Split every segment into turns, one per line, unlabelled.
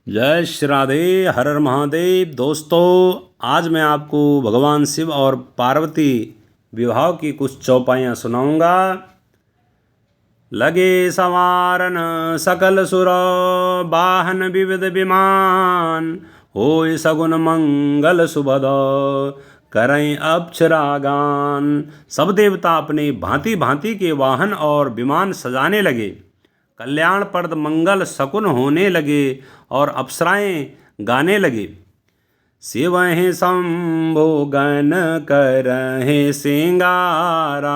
जय श्री राधे। हर हर महादेव। दोस्तों, आज मैं आपको भगवान शिव और पार्वती विवाह की कुछ चौपाइयाँ सुनाऊंगा। लगे संवारन सकल सुर, वाहन विविध विमान, होय सगुन मंगल सुभद, करें अप्सरागान। सब देवता अपने भांति भांति के वाहन और विमान सजाने लगे, कल्याणप्रद मंगल शकुन होने लगे और अप्सराएं गाने लगे। शिवहि शंभो गण करहि सिंगारा,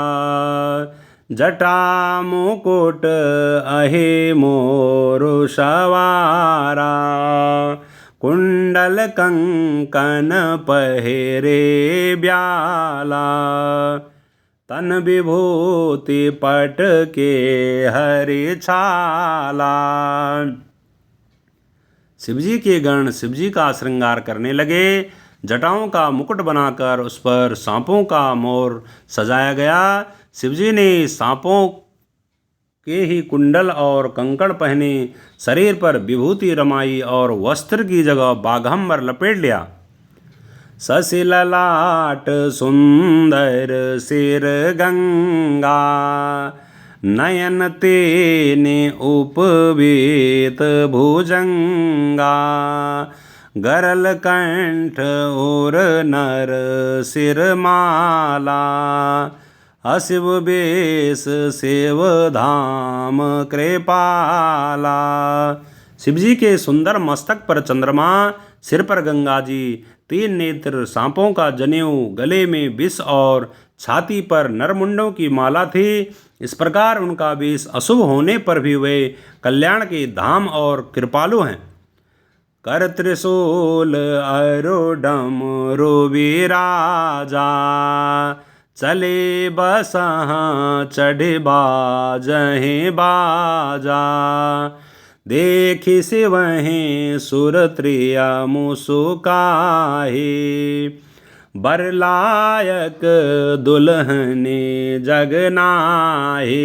जटा मुकुट अहि मोरु सवारा, कुंडल कंकन पहिरे ब्याला, तन विभूति पट के हरि छाला। शिवजी के गण शिवजी का श्रृंगार करने लगे। जटाओं का मुकुट बनाकर उस पर सांपों का मोर सजाया गया। शिवजी ने सांपों के ही कुंडल और कंकड़ पहने, शरीर पर विभूति रमाई और वस्त्र की जगह बाघंबर लपेट लिया। शशि ललाट सुंदर सिर गंगा, नयन तेने उपवीत भुजंगा, गरल कंठ और नर सिर माला, अशिव बेस शिव धाम कृपाला। शिवजी के सुंदर मस्तक पर चंद्रमा, सिर पर गंगा जी, तीन नेत्र, सांपों का जनेऊ, गले में विष और छाती पर नरमुंडों की माला थी। इस प्रकार उनका वेश अशुभ होने पर भी वे कल्याण के धाम और कृपालु हैं। कर त्रिशूल अरुडम रुविराजा, चले बसहाँ चढ़े बाजहि बाजा, देखि शिवहि सुर त्रिया मुसुकाहि, बरलायक दुल्हने जगनाहि।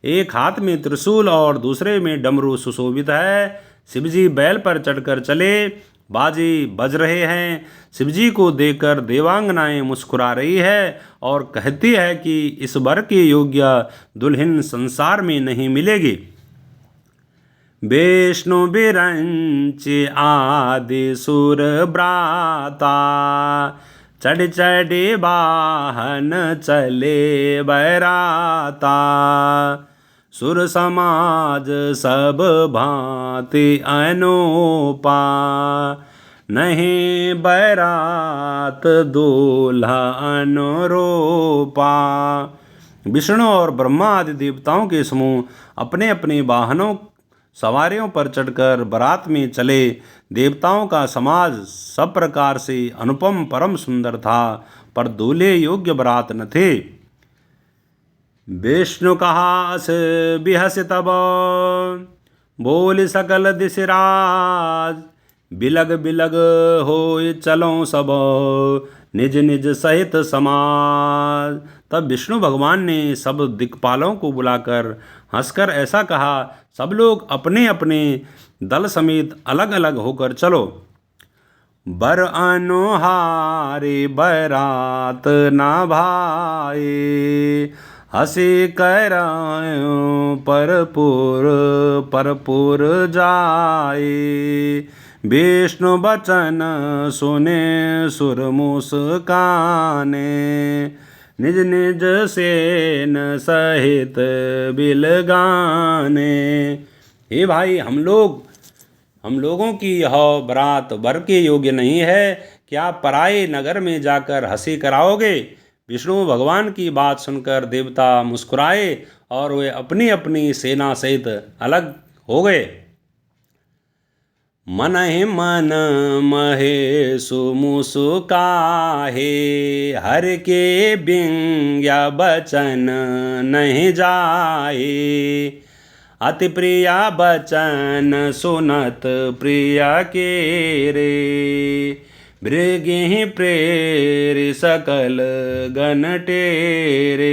एक हाथ में त्रिशूल और दूसरे में डमरू सुशोभित है। शिवजी बैल पर चढ़कर चले, बाजे बज रहे हैं। शिवजी को देखकर देवांगनाएं मुस्कुरा रही है और कहती है कि इस वर के योग्य दुल्हन संसार में नहीं मिलेगी। विष्णु बिरंच आदि सुर ब्राता, चढ़ चढ़े वाहन चले बैराता, सुर समाज सब भांति अनूपा, नहीं बैरात दूल्हा अनुरूपा। विष्णु और ब्रह्मा आदि देवताओं के समूह अपने अपने वाहनों सवारियों पर चढ़कर बारात में चले। देवताओं का समाज सब प्रकार से अनुपम परम सुंदर था, पर दूल्हे योग्य बारात न थे। विष्णु कहा अस बिहस तब, बोल सकल दिशराज, बिलग बिलग होय चलो सब, निज निज सहित समाज। तब विष्णु भगवान ने सब दिक्पालों को बुलाकर हंसकर ऐसा कहा, सब लोग अपने अपने दल समेत अलग अलग होकर चलो। बर अनुहारे बरात ना भाए, हंसे करायो परपुर जाए। विष्णु बचन सुने सुर मुस्काने, निज निज सेन सहित बिलगाने। हे भाई, हम लोगों की यह बारात वर के योग्य नहीं है। क्या पराये नगर में जाकर हंसी कराओगे? विष्णु भगवान की बात सुनकर देवता मुस्कुराए और वे अपनी अपनी सेना सहित अलग हो गए। मन ही मन महेशु मुसुकाहे, हर के बिंग्या बचन नहीं जाए। अति प्रिया बचन सुनत प्रिया के रे, मृगे प्रेर सकल गण टेरे।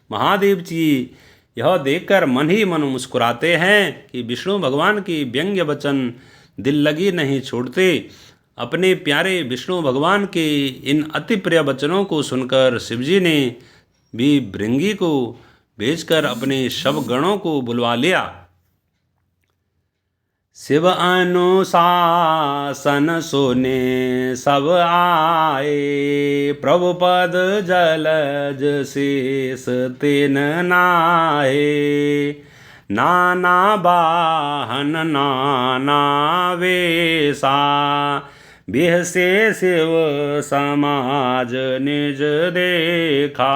महादेव जी, यह देखकर मन ही मन मुस्कुराते हैं कि विष्णु भगवान की व्यंग्य वचन दिल लगी नहीं छोड़ते। अपने प्यारे विष्णु भगवान के इन अति प्रिय वचनों को सुनकर शिवजी ने भी भृंगी को भेजकर अपने सब गणों को बुलवा लिया। शिव अनुशासन सुने सब आए, प्रभु पद जलज शेष तिन नाहे। नाना वाहन नाना वेशा, बिहसे शिव समाज निज देखा।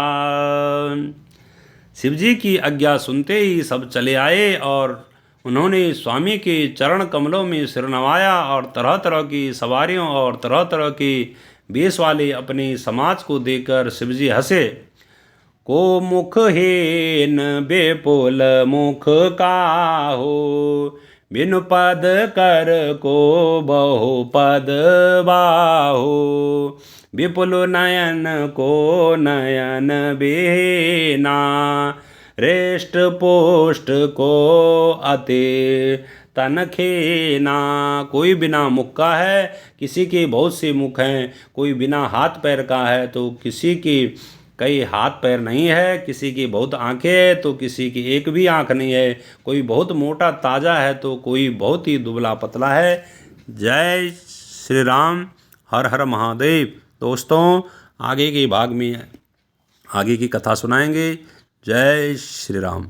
शिवजी की आज्ञा सुनते ही सब चले आए और उन्होंने स्वामी के चरण कमलों में सिर नवाया और तरह तरह की सवारियों और तरह तरह के वेश वाले अपने समाज को देखकर शिवजी हंसे। को मुख हेन बेपुल मुख काहो, बिनु पद कर को बहु पद बाहो। विपुल नयन को नयन बेना, रेष्ट पोष्ट को अति तन खेना। कोई बिना मुख का है, किसी के बहुत से मुख हैं। कोई बिना हाथ पैर का है तो किसी की कई हाथ पैर नहीं है। किसी की बहुत आंखें हैं तो किसी की एक भी आंख नहीं है। कोई बहुत मोटा ताज़ा है तो कोई बहुत ही दुबला पतला है। जय श्री राम। हर हर महादेव। दोस्तों, आगे के भाग में आगे की कथा सुनाएंगे। जय श्री राम।